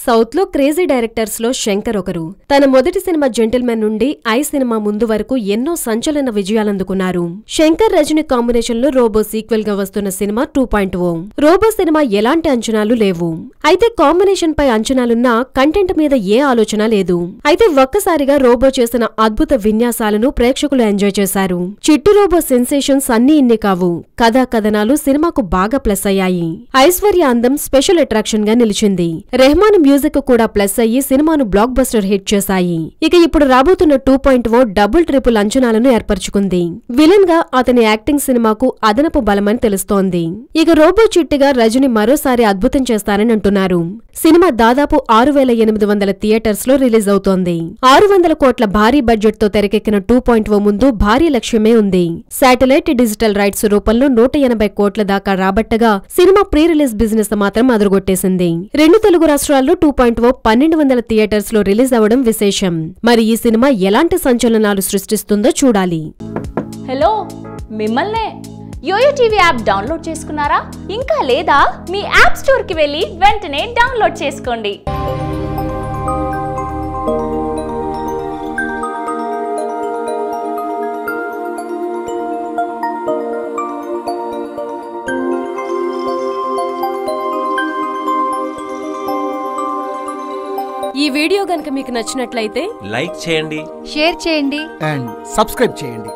South లో crazy directors లో శంకర్ ఒకరు. తన మొదటి సినిమా జెంటిల్మెన్ నుండి ఐ సినిమా ముందు వరకు ఎన్నో సంచలన విజయాలందుకున్నారు. శంకర్ రజనీ కాంబినేషన్ లో రోబో సీక్వెల్ గా వస్తున్న సినిమా 2.0. రోబో సినిమా ఎలాంటి అంచనాలు లేవు. అయితే కాంబినేషన్ పై అంచనాలున్నా కంటెంట్ మీద ఏ ఆలోచన లేదు. అయితే ఒక్కసారిగా రోబో చేసిన అద్భుత విన్యాసాలను ప్రేక్షకులు ఎంజాయ్ చేశారు. చిట్టు రోబో సెన్సేషన్స్ అన్ని ఇన్ని కావు. కథా కథనాలు సినిమాకు బాగా ప్లస్ అయ్యాయి. ఐశ్వర్య అందం స్పెషల్ అట్రాక్షన్ గా నిలిచింది. రెహమాన్ మ్యూజిక్ కూడా ప్లస్ అయ్యి సినిమాను బ్లాక్ బస్టర్ హిట్ చేశాయి. ఇక ఇప్పుడు రాబోతున్న 2.0 డబుల్ ట్రిపుల్ అంచనాలను ఏర్పరచుకుంది. విలన్ గా అతని యాక్టింగ్ సినిమాకు అదనపు బలమని తెలుస్తోంది. ఇక రోబో చిట్టిగా రజనీ మరోసారి అద్భుతం చేస్తారని అంటున్నారు. సినిమా దాదాపు 6,800 థియేటర్స్ లో రిలీజ్ అవుతోంది. 600 కోట్ల భారీ బడ్జెట్ తో తెరకెక్కిన 2.0 ముందు భారీ లక్ష్యమే ఉంది. శాటిలైట్ డిజిటల్ రైట్స్ రూపంలో 180 కోట్ల దాకా రాబట్టగా సినిమా ప్రీ రిలీజ్ బిజినెస్ మాత్రం అదరగొట్టేసింది. రెండు తెలుగు రాష్ట్రాల్లో 2.0 1,200 థియేటర్స్ లో రిలీజ్ అవ్వడం విశేషం. మరి ఈ సినిమా ఎలాంటి సంచలనాలు సృష్టిస్తుందో చూడాలి. హలో, మిమ్మల్నే యోయో టీవీ యాప్ డౌన్లోడ్ చేసుకున్నారా? ఇంకా లేదా? మీ యాప్ స్టోర్ కి వెళ్ళి వెంటనే డౌన్లోడ్ చేసుకోండి. ఈ వీడియో గనుక మీకు నచ్చినట్లయితే లైక్ చేయండి, షేర్ చేయండి అండ్ సబ్స్క్రైబ్ చేయండి.